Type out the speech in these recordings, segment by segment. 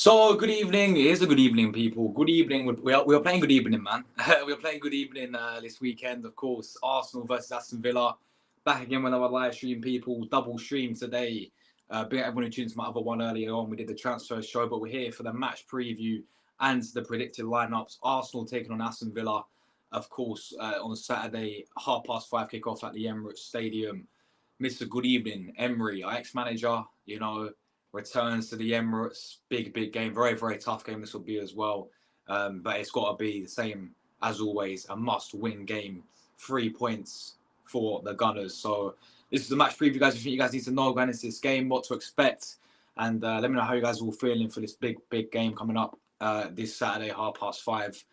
So, good evening. It is a good evening, people. Good evening. We are playing good evening, man. We are playing good evening this weekend, of course. Arsenal versus Aston Villa. Back again with another live stream, people. Double stream today. Big everyone who tuned to my other one earlier on. We did the transfer show, but we're here for the match preview and the predicted lineups. Arsenal taking on Aston Villa, of course, on Saturday, 5:30 kickoff at the Emirates Stadium. Mr. Good Evening, Emery, our ex-manager, returns to the Emirates. Big game. Very, very tough game this will be as well. But it's got to be the same as always. A must-win game. 3 points for the Gunners. So this is the match preview, guys. I think you guys need to know going into this game, what to expect. And let me know how you guys are all feeling for this big game coming up this Saturday, 5:30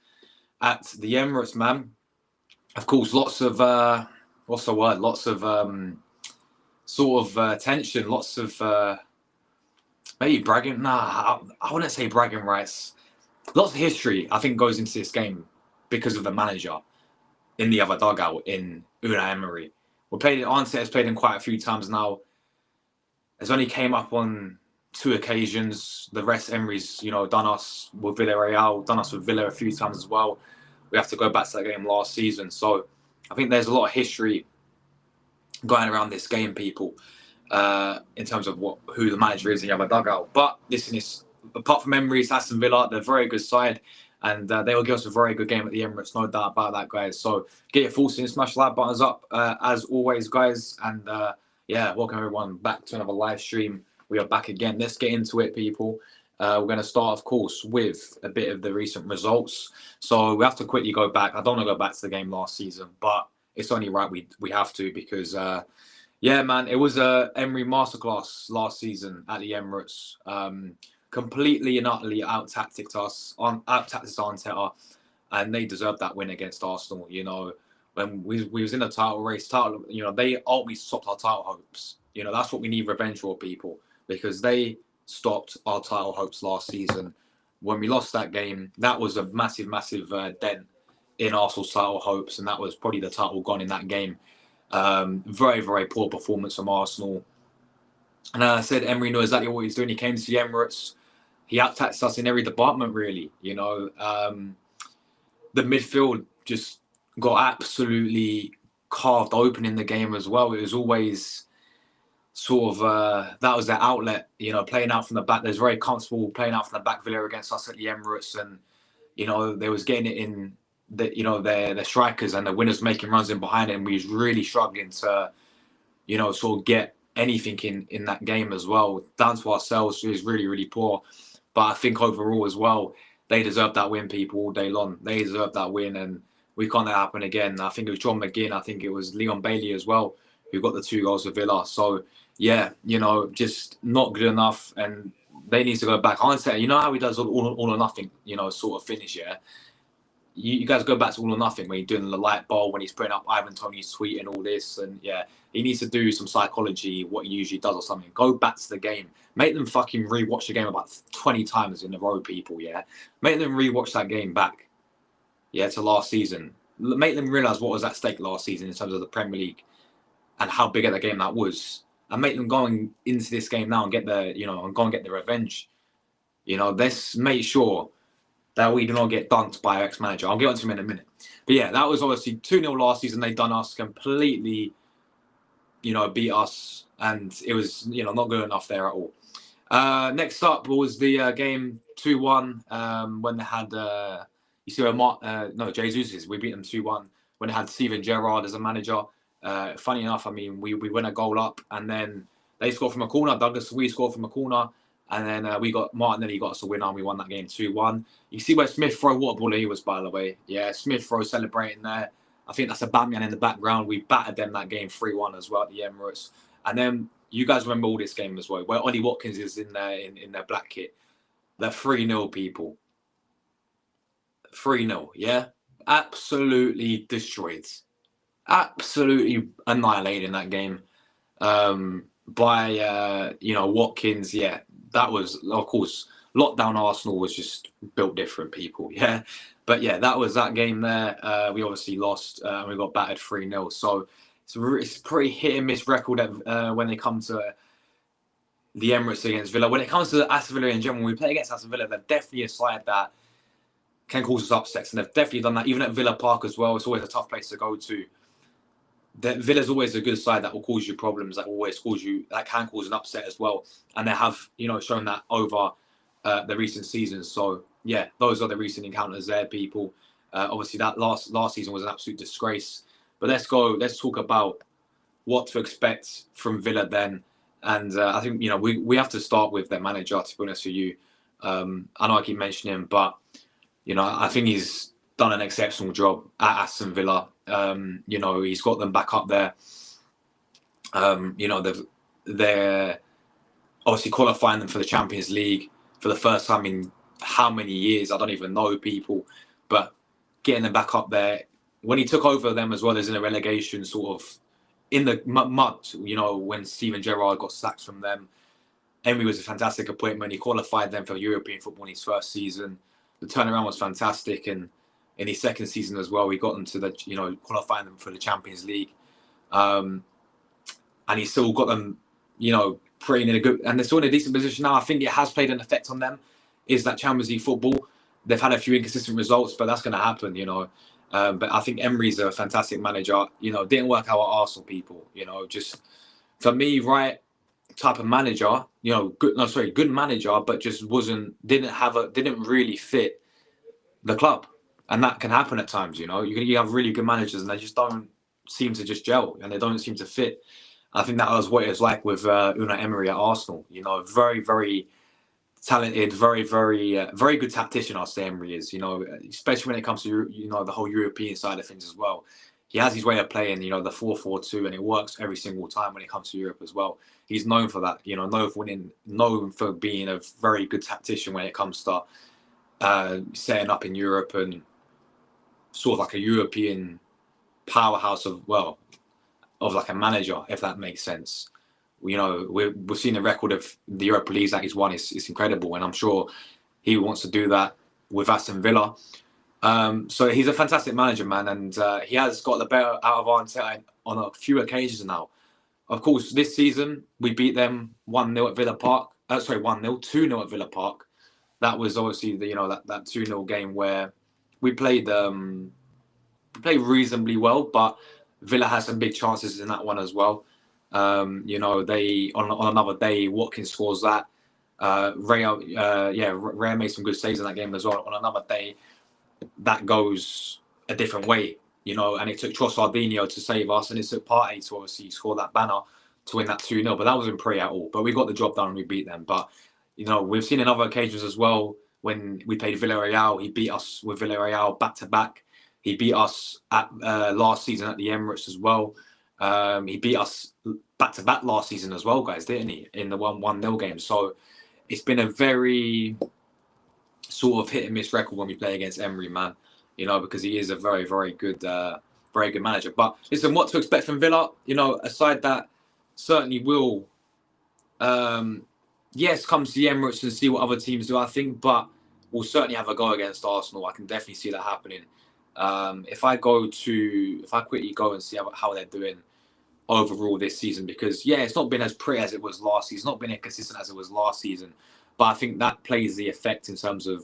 at the Emirates, man. Of course, lots of, what's the word? Lots of tension. Lots of... maybe bragging. Nah, I wouldn't say bragging rights. Lots of history, I think, goes into this game because of the manager in the other dugout in Unai Emery. Arteta has played him quite a few times now. Has only came up on 2 occasions. The rest, Emery's, done us with Villarreal, done us with Villa a few times as well. We have to go back to that game last season. So I think there's a lot of history going around this game, people. In terms of who the manager is in the other dugout. But listen, apart from Emery, it's Aston Villa. They're a very good side, and they will give us a very good game at the Emirates, no doubt about that, guys. So get your thoughts in, smash the like buttons up as always, guys. And welcome everyone back to another live stream. We are back again. Let's get into it, people. We're going to start, of course, with a bit of the recent results. So we have to quickly go back. I don't want to go back to the game last season, but it's only right we have to because... yeah, man, it was a Emery masterclass last season at the Emirates. Completely and utterly out-tactics us, Arteta, and they deserved that win against Arsenal. When we was in the title race, they ultimately stopped our title hopes. That's what we need revenge for, people, because they stopped our title hopes last season. When we lost that game, that was a massive dent in Arsenal's title hopes, and that was probably the title gone in that game. Very, very poor performance from Arsenal. And as I said, Emery knew exactly what he's doing. He came to the Emirates. He out-tactics us in every department, really. The midfield just got absolutely carved open in the game as well. It was always sort of, that was their outlet, playing out from the back. They was very comfortable playing out from the back, Villa against us at the Emirates. And, they was getting it in their strikers and the winners making runs in behind him. We was really struggling to, sort of get anything in that game as well. Down to ourselves, it was really, really poor. But I think overall as well, they deserved that win, people, all day long. They deserved that win, and we can't let that happen again. I think it was John McGinn. I think it was Leon Bailey as well, who got the 2 goals for Villa. So, yeah, just not good enough, and they need to go back. I say, how he does all or nothing, sort of finish, yeah? You guys go back to all or nothing when you're doing the light bulb, when he's putting up Ivan Toney's tweet and all this. And yeah, he needs to do some psychology, what he usually does or something. Go back to the game. Make them fucking rewatch the game about 20 times in a row, people, yeah? Make them rewatch that game back, yeah, to last season. Make them realise what was at stake last season in terms of the Premier League and how big of a game that was. And make them going into this game now and get and go and get the revenge. Let's make sure that we do not get dunked by our ex-manager. I'll get on to him in a minute. But yeah, that was obviously 2-0 last season. They done us completely, beat us. And it was, not good enough there at all. Next up was the game 2-1 when they had, Jesus. We beat them 2-1 when they had Steven Gerrard as a manager. Funny enough, we went a goal up and then they scored from a corner. Douglas Luiz scored from a corner. And then we got Martinelli got us a winner and we won that game 2-1. You see where Smith Rowe, what a baller he was, by the way. Yeah, Smith Rowe celebrating there. I think that's a Bamian in the background. We battered them that game 3-1 as well at the Emirates. And then you guys remember all this game as well, where Ollie Watkins is in there in their black kit. The 3-0 people. 3-0, yeah? Absolutely destroyed. Absolutely annihilated in that game by Watkins, yeah. That was, of course, lockdown Arsenal was just built different, people, yeah. But yeah, that was that game there. We obviously lost and we got battered 3-0. So it's pretty hit and miss record when they come to the Emirates against Villa. When it comes to Aston Villa in general, when we play against Aston Villa, they're definitely a side that can cause us upsets, and they've definitely done that. Even at Villa Park as well, it's always a tough place to go to. Villa's always a good side that will cause you problems, that can cause an upset as well, and they have shown that over the recent seasons. So yeah, those are the recent encounters there, people. Obviously, that last season was an absolute disgrace. But let's talk about what to expect from Villa then. And I think we have to start with their manager. To be honest with you, I know I keep mentioning him, but I think he's done an exceptional job at Aston Villa. He's got them back up there. They're obviously qualifying them for the Champions League for the first time in how many years? I don't even know, people. But getting them back up there. When he took over them as well, there's in a relegation sort of in the mud, when Steven Gerrard got sacked from them. Emery was a fantastic appointment. He qualified them for European football in his first season. The turnaround was fantastic, and in his second season as well, we got them to the qualifying them for the Champions League, and he still got them pretty in a good, and they're still in a decent position now. I think it has played an effect on them. Is that Champions League football? They've had a few inconsistent results, but that's going to happen, But I think Emery's a fantastic manager. Didn't work out at Arsenal, people. Just for me, right type of manager. Good manager, but just didn't really fit the club, and that can happen at times. You have really good managers, and they just don't seem to just gel, and they don't seem to fit. I think that was what it was like with Unai Emery at Arsenal. Very, very talented, very, very, very good tactician. I'll say Emery is. Especially when it comes to the whole European side of things as well. He has his way of playing, the 4-4-2, and it works every single time when it comes to Europe as well. He's known for that, known for winning, known for being a very good tactician when it comes to setting up in Europe and sort of like a European powerhouse of like a manager, if that makes sense. We've seen the record of the Europa Leagues that he's won. It's incredible, and I'm sure he wants to do that with Aston Villa. So he's a fantastic manager, man, and he has got the better out of Arteta on a few occasions now. Of course, this season we beat them 1-0 at Villa Park. 2-0 at Villa Park. That was obviously that 2-0 game where we played reasonably well, but Villa had some big chances in that one as well. They on another day, Watkins scores that. Ray made some good saves in that game as well. On another day, that goes a different way, and it took Trossardinho to save us, and it took Partey to obviously score that banner to win that 2-0. But that wasn't pretty at all. But we got the job done and we beat them. But we've seen in other occasions as well when we played Villarreal. He beat us with Villarreal back to back. He beat us at last season at the Emirates as well. He beat us back to back last season as well, guys, didn't he? In the 1-0 game. So it's been a very sort of hit and miss record when we play against Emery, man. Because he is a very, very good manager. But listen, what to expect from Villa? A side that certainly will, come to the Emirates and see what other teams do, I think, but we'll certainly have a go against Arsenal. I can definitely see that happening. If I quickly go and see how they're doing overall this season, because it's not been as pretty as it was last season, it's not been as consistent as it was last season, but I think that plays the effect in terms of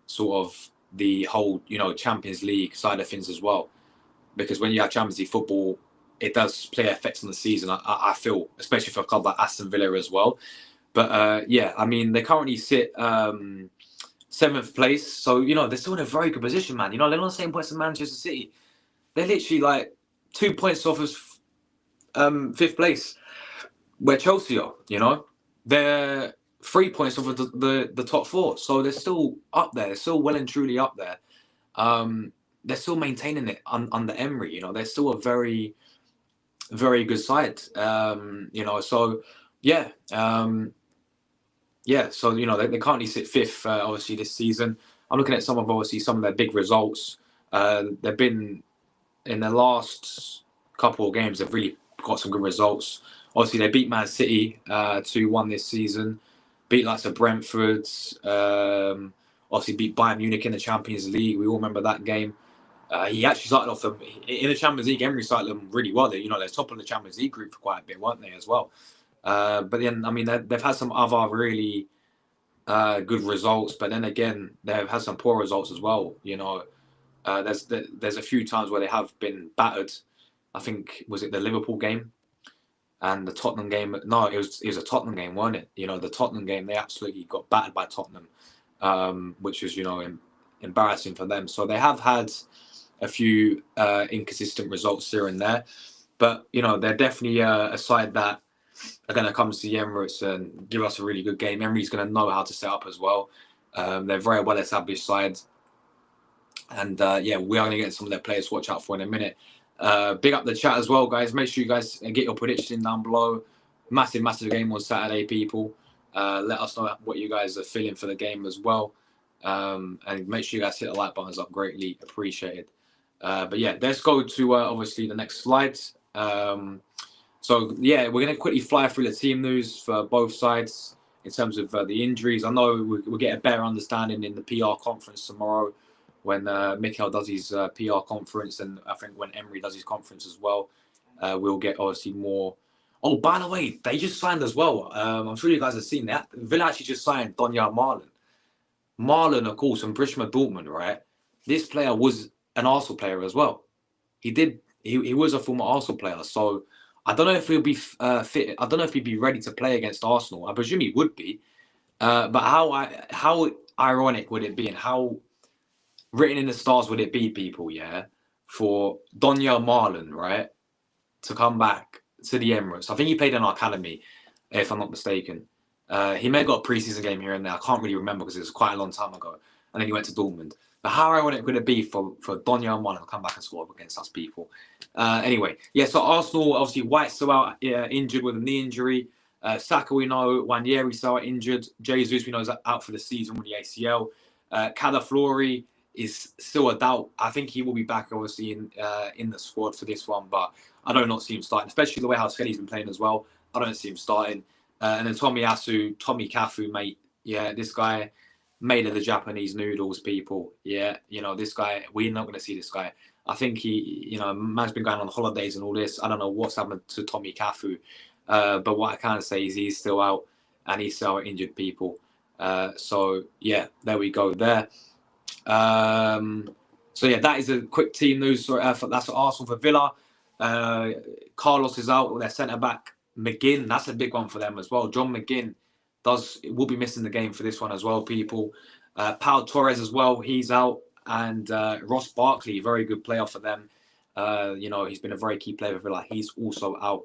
sort of the whole Champions League side of things as well, because when you have Champions League football, it does play effects on the season. I feel, especially for a club like Aston Villa as well. But they currently sit 7th place, so they're still in a very good position, man. They're on the same points as Manchester City. They're literally like 2 points off of 5th place, where Chelsea are. They're 3 points off of the top 4, so they're still up there. They're still well and truly up there. They're still maintaining it under Emery. They're still a very, very good side. So they currently sit 5th, obviously, this season. I'm looking at some of their big results. They've been, in their last couple of games, they've really got some good results. Obviously, they beat Man City 2-1 this season. Beat lots of Brentford. Obviously, beat Bayern Munich in the Champions League. We all remember that game. He actually started off in the Champions League. Emery started them really well. They're top of the Champions League group for quite a bit, weren't they, as well? But then, I mean, they've had some other really good results, but then again, they've had some poor results as well. There's a few times where they have been battered. I think was it the Liverpool game and the Tottenham game? No, it was a Tottenham game, wasn't it? The Tottenham game, they absolutely got battered by Tottenham, which was embarrassing for them. So they have had a few inconsistent results here and there, but they're definitely a side that are going to come to the Emirates and give us a really good game. Emery's going to know how to set up as well. They're very well established sides. And we are going to get some of their players to watch out for in a minute. Big up the chat as well, guys. Make sure you guys get your prediction down below. Massive game on Saturday, people. Let us know what you guys are feeling for the game as well. And make sure you guys hit the like buttons up. Greatly appreciated. But yeah, let's go to obviously the next slides. So yeah, we're going to quickly fly through the team news for both sides in terms of the injuries. I know we'll get a better understanding in the PR conference tomorrow when Mikel does his PR conference, and I think when Emery does his conference as well. We'll get obviously more. Oh, by the way, they just signed as well. I'm sure you guys have seen that. Villa actually just signed Donyell Marlon. Marlon, of course, from Borussia Dortmund, right? This player was an Arsenal player as well. He was a former Arsenal player, so I don't know if he'll be fit. I don't know if he'd be ready to play against Arsenal. I presume he would be. But how ironic would it be, and how written in the stars would it be, people, yeah, for Donyell Marlon, right, to come back to the Emirates? I think he played in our academy, if I'm not mistaken. He may have got a preseason game here and there. I can't really remember because it was quite a long time ago. And then he went to Dortmund. But how ironic would it be for Donyell Marlon to come back and score against us, people? Anyway, yeah, so Arsenal, obviously, White's still out injured with a knee injury. Saka, we know. Wanyeri still out injured. Jesus, we know, is out for the season with the ACL. Calaflori is still a doubt. I think he will be back, obviously, in the squad for this one, but I don't not see him starting, especially the way how Skelly's been playing as well. I don't see him starting. And then Tommy Cafu, mate. Yeah, this guy made of the Japanese noodles, people. Yeah, this guy, we're not going to see this guy. I think he, man's been going on holidays and all this. I don't know what's happened to Tommy Cafu. But what I can say is he's still out, and he's still injured, people. So, yeah, there we go there. So, yeah, that is a quick team news. That's for Arsenal. For Villa, Carlos is out with their centre-back. McGinn, that's a big one for them as well. John McGinn will be missing the game for this one as well, people. Pau Torres as well, he's out. And Ross Barkley, very good player for them. He's been a very key player for Villa. He's also out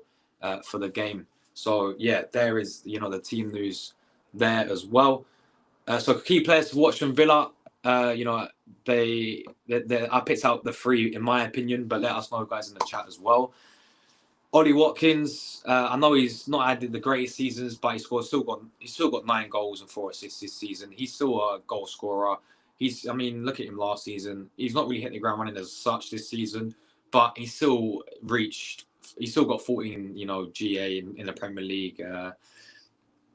for the game. So, yeah, there is, the team news there as well. So, key players to watch from Villa. I picked out the three, in my opinion, but let us know, guys, in the chat as well. Ollie Watkins, I know he's not had the greatest seasons, but he's still got 9 goals and 4 assists this season. He's still a goal scorer. Look at him last season. He's not really hitting the ground running as such this season, but he's still got 14, GA in the Premier League.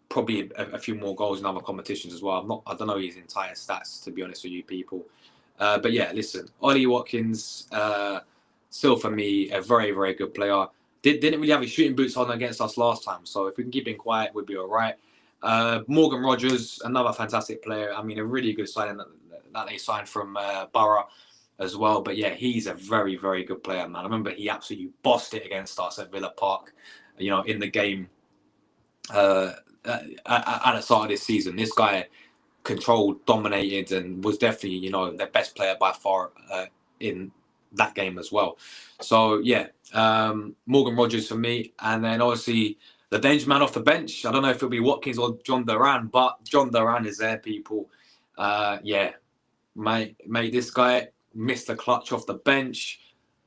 Probably a few more goals in other competitions as well. I don't know his entire stats, to be honest with you, people. But yeah, listen, Ollie Watkins, still for me, a very, very good player. Didn't really have his shooting boots on against us last time, so if we can keep him quiet, we'll be all right. Morgan Rogers, another fantastic player. A really good signing that they signed from Borough as well. But yeah, he's a very, very good player, man. I remember he absolutely bossed it against us at Villa Park, in the game at the start of this season. This guy controlled, dominated, and was definitely, their best player by far in that game as well. So yeah, Morgan Rogers for me. And then obviously the danger man off the bench, I don't know if it'll be Watkins or John Duran, but John Duran is there, people. Yeah, mate, this guy missed the clutch off the bench.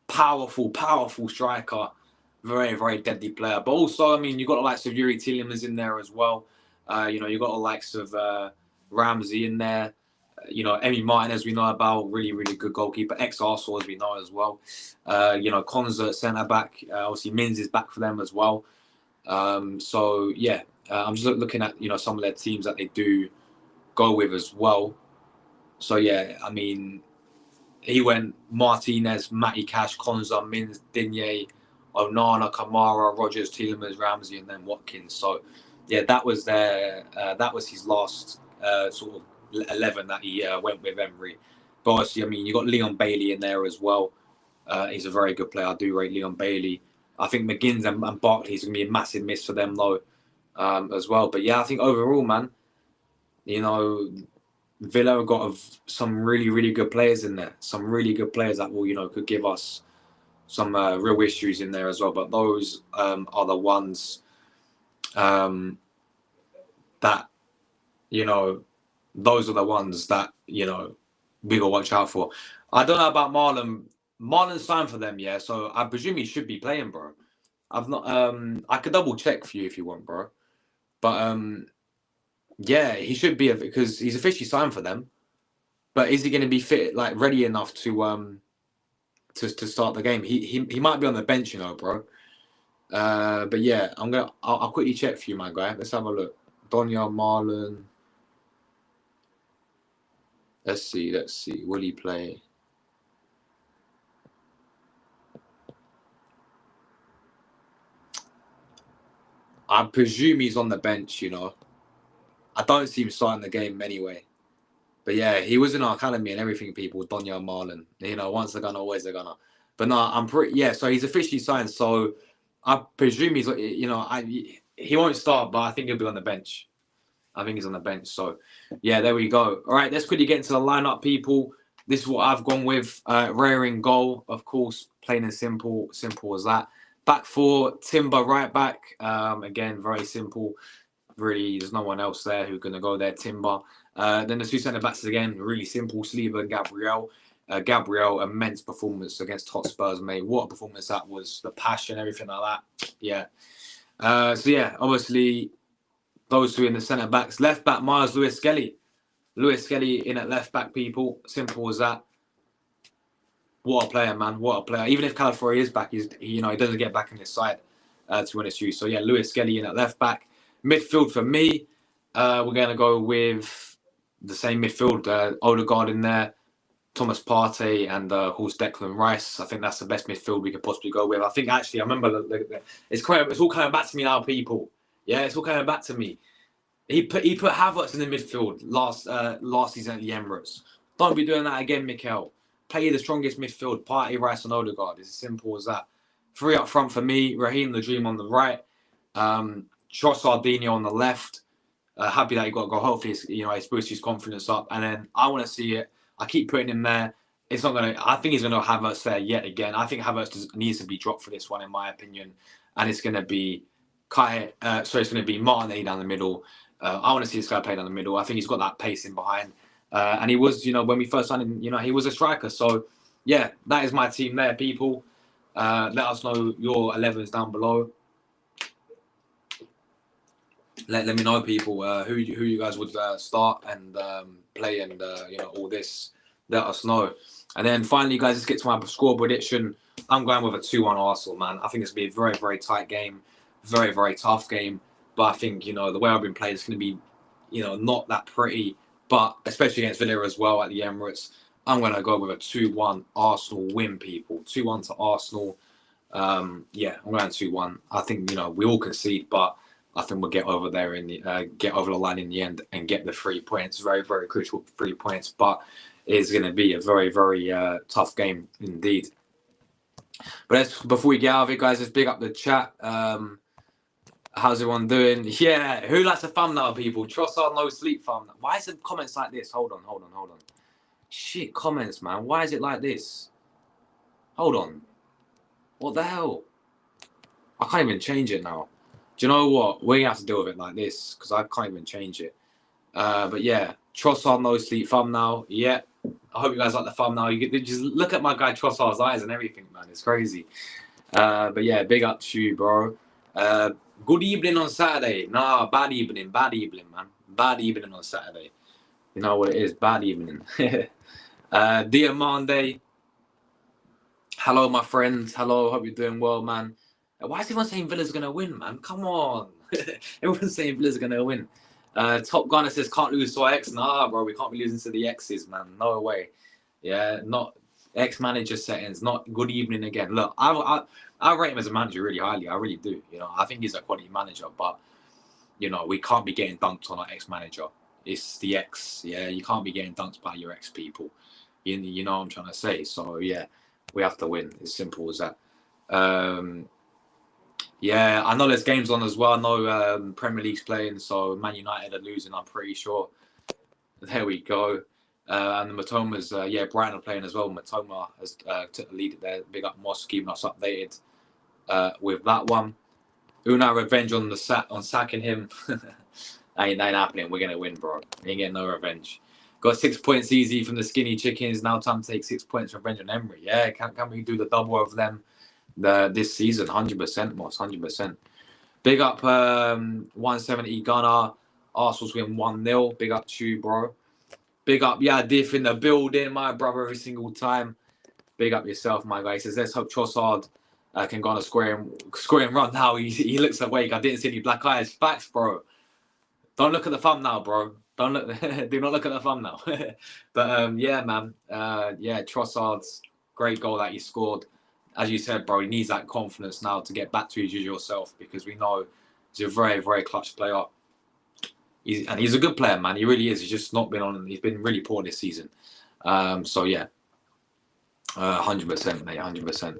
Powerful striker. Very, very deadly player. But also, you've got the likes of Yuri Tielemans in there as well. You've got the likes of Ramsey in there. Emi Martin, as we know about, really, really good goalkeeper. Ex-Arsenal, as we know as well. Konza at centre-back. Obviously, Mins is back for them as well. So, yeah, I'm just looking at, some of their teams that they do go with as well. So, yeah, he went Martinez, Matty Cash, Konza, Mins, Digne, Onana, Kamara, Rodgers, Tielemans, Ramsey, and then Watkins. So, yeah, that was his last sort of 11 that he went with Emery. But obviously, I mean, you got Leon Bailey in there as well. He's a very good player. I do rate Leon Bailey. I think McGinn and Barkley's going to be a massive miss for them, though, as well. But yeah, I think overall, man, you know, Villa have got some really, really good players in there. Some really good players that will, could give us some real issues in there as well. But those are the ones that, those are the ones that, we got to watch out for. I don't know about Marlon. Marlon's signed for them, yeah. So I presume he should be playing, bro. I've not. I could double check for you if you want, bro. But yeah, he should be because he's officially signed for them. But is he going to be fit, like ready enough to start the game? He might be on the bench, bro. But yeah, I'll quickly check for you, my guy. Let's have a look. Donyell Marlon. Let's see. Will he play? I presume he's on the bench, I don't see him starting the game anyway. But yeah, he was in our academy and everything, people, Donyell Marlon. Once they're gonna, always they're gonna. But no, I'm pretty, yeah, so he's officially signed. So I presume he's, he won't start, but I think he'll be on the bench. I think he's on the bench. So yeah, there we go. All right, let's quickly get into the lineup, people. This is what I've gone with. Raya in goal, of course, plain and simple as that. Back four, Timber right back. Again, very simple. Really, there's no one else there who's going to go there, Timber. Then the two centre-backs again, really simple, Saliba and Gabriel. Gabriel, immense performance against Hotspurs, mate. What a performance that was. The passion, everything like that. Yeah. So, yeah, obviously, those two in the centre-backs. Left-back, Myers, Lewis Skelly. Lewis Skelly in at left-back, people. Simple as that. What a player, man. What a player. Even if Calafiori is back, he doesn't get back in his side to win his shoes. So, yeah, Lewis Skelly in at left-back. Midfield for me, we're going to go with the same midfield. Odegaard in there, Thomas Partey, and of course Declan Rice. I think that's the best midfield we could possibly go with. I think actually, I remember it's all coming back to me now, people. Yeah, it's all coming back to me. He put Havertz in the midfield last season at the Emirates. Don't be doing that again, Mikel. Play the strongest midfield, Partey, Rice, and Odegaard. It's as simple as that. Three up front for me, Raheem the Dream on the right. Trossard on the left. Happy that he got a goal. Hopefully, he's boosted his confidence up. And then I want to see it. I keep putting him there. It's not going to. I think he's going to have Havertz there yet again. I think Havertz needs to be dropped for this one, in my opinion. And it's going to be it's going to be Martinelli down the middle. I want to see this guy play down the middle. I think he's got that pace in behind. And he was, when we first signed him, he was a striker. So, yeah, that is my team there, people. Let us know your 11s down below. Let me know, people, who you guys would start and play and, all this. Let us know. And then finally, guys, let's get to my score prediction. I'm going with a 2-1 Arsenal, man. I think it's going to be a very, very tight game. Very, very tough game. But I think, the way I've been playing, it's going to be, not that pretty. But especially against Villa as well at the Emirates, I'm going to go with a 2-1 Arsenal win, people. 2-1 to Arsenal. Yeah, I'm going 2-1. I think, we all concede, but I think we'll get over there get over the line in the end and get the 3 points. Very, very crucial 3 points, but it's going to be a very, very tough game indeed. But before we get out of it, guys, let's big up the chat. How's everyone doing? Yeah, who likes a thumbnail, people? Trossard no sleep thumbnail. Why is it comments like this? Hold on. Shit, comments, man. Why is it like this? Hold on. What the hell? I can't even change it now. Do you know what? We're going to have to deal with it like this because I can't even change it. But yeah, Trossard no sleep thumbnail. Yeah. I hope you guys like the thumbnail. You get just look at my guy Trossard's eyes and everything, man. It's crazy. But yeah, big up to you, bro. Good evening on Saturday. Nah, bad evening, man. Bad evening on Saturday. You know what it is, bad evening. Diamande. Hello, my friends. Hello, hope you're doing well, man. Why is everyone saying Villa's going to win, man? Come on. Everyone's saying Villa's going to win. Top Gunner says, can't lose to our X. Nah, bro, we can't be losing to the X's, man. No way. Yeah, not Ex-manager settings, not good evening again. Look, I rate him as a manager really highly. I really do. You know, I think he's a quality manager, but you know, we can't be getting dunked on our ex-manager. It's the ex. Yeah, you can't be getting dunked by your ex people. You know what I'm trying to say. So yeah, we have to win. It's simple as that. Yeah, I know there's games on as well. I know Premier League's playing, so Man United are losing, I'm pretty sure. There we go. And the Matoma's, yeah, Brighton are playing as well. Matoma has took the lead there. Big up Moss, keeping us updated with that one. Unai revenge on sacking him. ain't happening. We're gonna win, bro. Ain't getting no revenge. Got 6 points easy from the skinny chickens. Now time to take 6 points revenge on Emery. Yeah, can we do the double of them this season? 100%, Moss. 100%. Big up 170 Gunner. Arsenal's win 1-0. Big up to you, bro. Big up, yeah, Diff in the building, my brother, every single time. Big up yourself, my guy. He says, let's hope Trossard can go on a squaring run now. He looks awake. I didn't see any black eyes. Facts, bro. Don't look at the thumbnail, bro. Don't look. Do not look at the thumbnail. But yeah, man. Yeah, Trossard's great goal that he scored. As you said, bro, he needs that confidence now to get back to his usual self, because we know he's a very, very clutch player. He's a good player, man. He really is. He's just not been on. He's been really poor this season. So yeah, 100%, mate. 100%.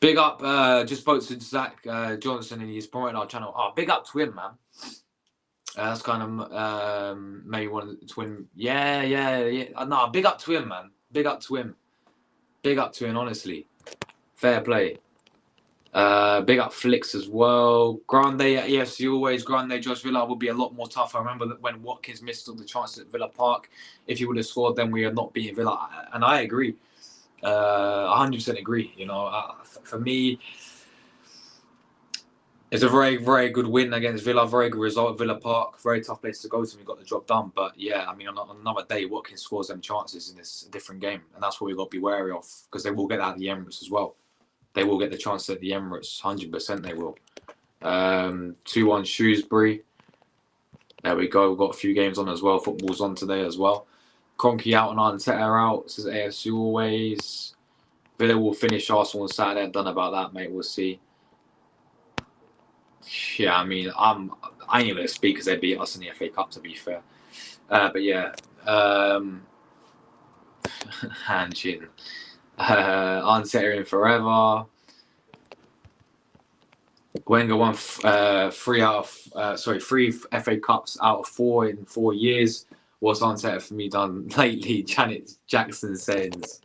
Big up. Just spoke to Zach Johnson, and he's promoting our channel. Oh, big up to him, man. That's kind of maybe one to win. Yeah. No, big up to him, man. Big up to him. Big up to him, honestly. Fair play. Big up Flicks as well. Grande at EFC always. Grande Josh Villa will be a lot more tough. I remember that when Watkins missed all the chances at Villa Park. If he would have scored, then we are not beating Villa. And I agree. 100% agree. You know, for me, it's a very, very good win against Villa. Very good result at Villa Park. Very tough place to go to. We got the job done. But yeah, I mean, on another day, Watkins scores them chances in this different game. And that's what we've got to be wary of, because they will get that at the Emirates as well. They will get the chance at the Emirates. 100% they will. 2-1 Shrewsbury. There we go. We've got a few games on as well. Football's on today as well. Kroenke out and Arteta out. Says AFC always. Villa will finish Arsenal on Saturday. I'm done about that, mate. We'll see. Yeah, I mean, I ain't even going to speak because they beat us in the FA Cup, to be fair. But yeah. Hand chin. Arteta in forever. Wenger won three FA Cups out of 4 in 4 years. What's Arteta for me done lately? Janet Jackson says.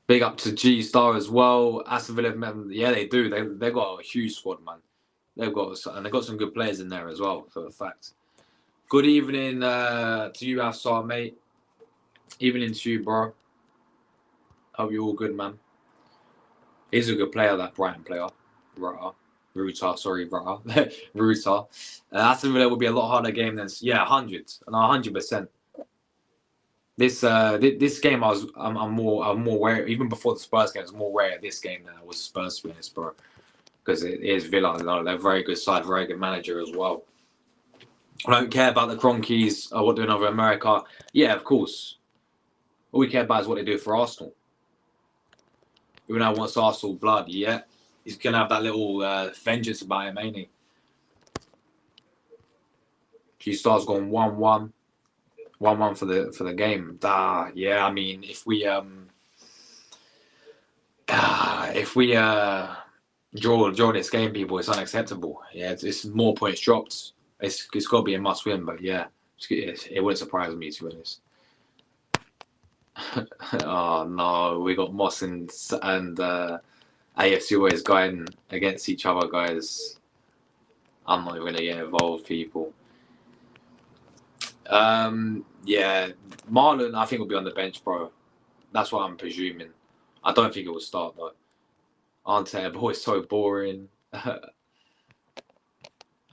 Big up to G Star as well. Aston Villa, man, yeah, they do. They've got a huge squad, man. They've got some good players in there as well, for the fact. Good evening to you, Afsar, mate. Evening to you, bro. Hope you're all good, man. He's a good player, that Brighton player. Rutter. Rutter. Aston Villa will be a lot harder game than... Yeah, 100%. This game, I'm more wary. Even before the Spurs game, I was more wary of this game than I was the Spurs winners, bro. Because it is Villa. They're a very good side, very good manager as well. I don't care about the Kroenkes or what they're doing over America. Yeah, of course. All we care about is what they do for Arsenal. Even though he wants Arsenal blood, yeah. He's going to have that little vengeance about him, ain't he? G-Star's gone 1-1. 1-1 for the game. Yeah, I mean, if we draw this game, people, it's unacceptable. Yeah, it's more points dropped. It's got to be a must-win, but yeah, it wouldn't surprise me, to be honest. Oh no, we got Moss and AFC always going against each other, guys. I'm not even gonna get involved, people. Yeah, Marlon, I think will be on the bench, bro. That's what I'm presuming. I don't think it will start though. Arteta, boy, it's so boring. I'm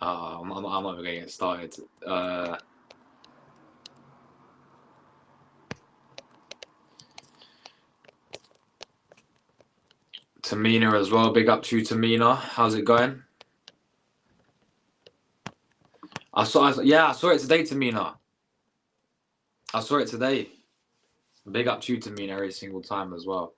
not even gonna get started. Tamina as well. Big up to you, Tamina. How's it going? I saw it today, Tamina. I saw it today. Big up to me every single time as well.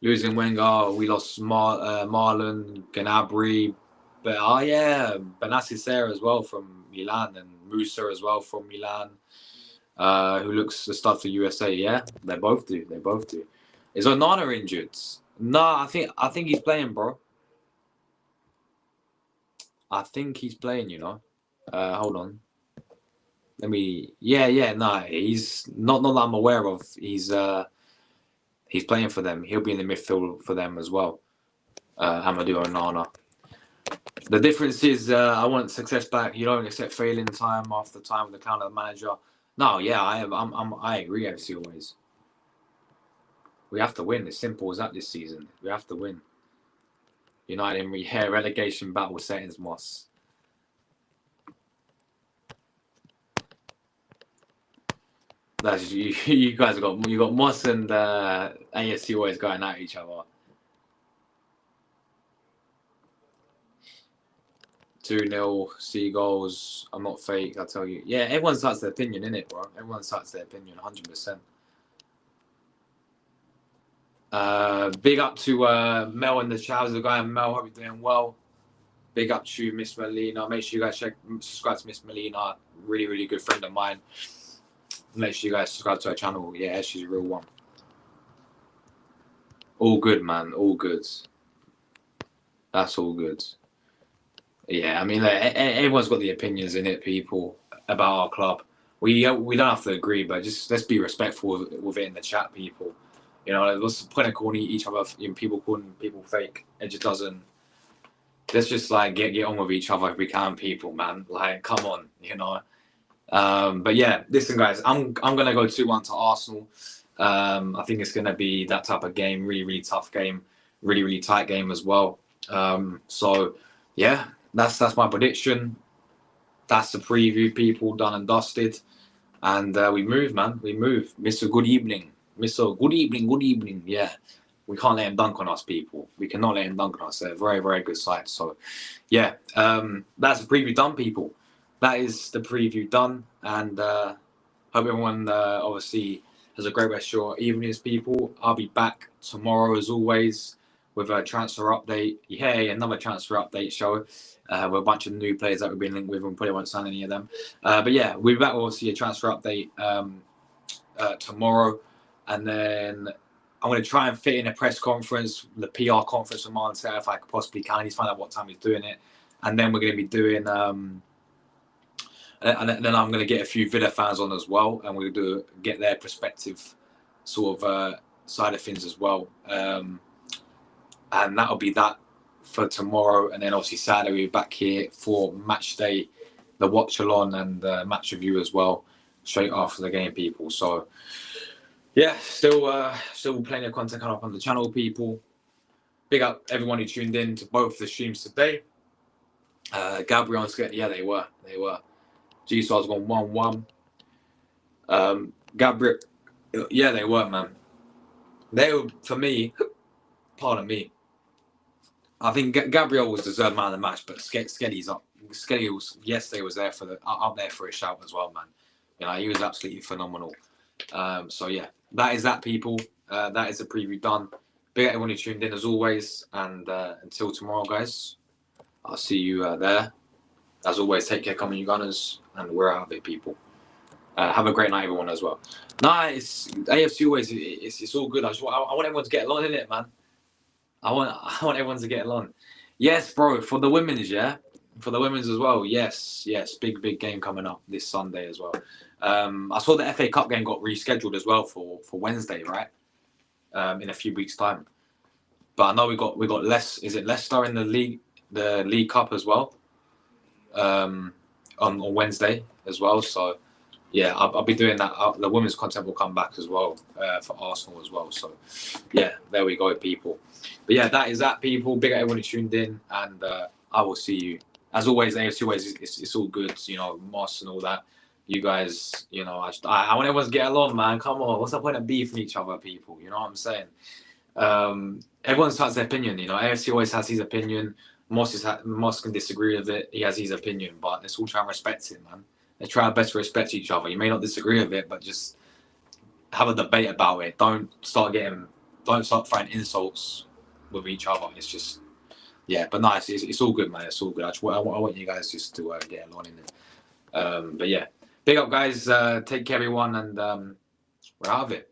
Losing Wenger, we lost Marlon, Gnabry, but yeah, Benacer as well from Milan and Musa as well from Milan, who looks the stud for USA. Yeah, they both do. They both do. Is Onana injured? No, I think he's playing, bro. I think he's playing. Hold on. Let me. Yeah. No, he's not that I'm aware of. He's playing for them. He'll be in the midfield for them as well. Amadou Onana. The difference is, I want success back. You don't accept failing time after time with the counter of the manager. No, yeah, I agree. FC always. We have to win. It's simple as that this season. We have to win. United in relegation battle settings, Moss. That's you. You guys got Moss and AFC always going at each other. 2-0, Seagulls. I'm not fake, I tell you. Yeah, everyone starts their opinion, innit, bro? Everyone starts their opinion, 100%. Big up to Mel in the chat. How's the guy? Mel, hope you're doing well. Big up to Miss Melina. Make sure you guys subscribe to Miss Melina. Really, really good friend of mine. Make sure you guys subscribe to her channel. Yeah, she's a real one. All good, man. All good. That's all good. Yeah, I mean, everyone's got the opinions in it, people, about our club. We don't have to agree, but just let's be respectful with it in the chat, people. What's the point of calling each other? People calling people fake. It just doesn't. Let's just get on with each other if we can, people, man. Come on, But yeah, listen, guys, I'm gonna go 2-1 to Arsenal. I think it's gonna be that type of game, really, really tough game, really, really tight game as well. So yeah. That's my prediction. That's the preview, people, done and dusted. And we move, man. We move. Mr. Good evening. Good evening. Yeah. We can't let him dunk on us, people. We cannot let him dunk on us. They're a very, very good side. So, yeah. That's the preview done, people. That is the preview done. And hope everyone, obviously, has a great rest of your evenings, people. I'll be back tomorrow, as always, with a transfer update. Yay, another transfer update show. With a bunch of new players that we've been linked with, and probably won't sign any of them. But yeah, we'll be back with obviously a transfer update tomorrow. And then I'm going to try and fit in a press conference, the PR conference with Arteta if I possibly can. He's find out what time he's doing it. And then we're going to be doing... and then I'm going to get a few Villa fans on as well. And we're going to get their perspective sort of side of things as well. And that'll be that for tomorrow, and then obviously Saturday we'll be back here for match day, the watch along and match review as well, straight after the game, people. So yeah, still plenty of content coming up on the channel, people. Big up everyone who tuned in to both the streams today. Gabriel and Sketty, yeah, they were. G-Star's gone 1-1. Gabriel, yeah, they were, man. They were, for me, pardon me, I think Gabriel was deserved man of the match, but Sketty's up. Sketty was yesterday was there up there for a shout as well, man. He was absolutely phenomenal. So yeah, that is that, people. That is the preview done. Big up everyone who tuned in as always, and until tomorrow, guys. I'll see you there. As always, take care, come on, you Gunners, and we're out of it, people. Have a great night, everyone, as well. It's AFC always. It's all good. I want everyone to get along in it, man. I want everyone to get along. Yes, bro. For the women's, yeah. For the women's as well. Yes. Big game coming up this Sunday as well. I saw the FA Cup game got rescheduled as well for Wednesday, right? In a few weeks' time. But I know we got Is it Leicester in the League Cup as well? On Wednesday as well. So yeah, I'll be doing that. The women's content will come back as well for Arsenal as well. So yeah, there we go, people. But yeah, that is that, people. Big up everyone who tuned in, and I will see you. As always, AFC always, it's all good, Moss and all that. You guys, I want everyone to get along, man. Come on, what's the point of beefing each other, people? You know what I'm saying? Everyone has their opinion, AFC always has his opinion. Moss can disagree with it. He has his opinion, but let's all try and respect it, man. Let's try our best to respect each other. You may not disagree with it, but just have a debate about it. Don't start throwing insults with each other. It's just, yeah, but nice. It's all good, man. It's all good. I want you guys just to get along in it. But yeah, big up, guys. Take care, everyone, and we're out of it.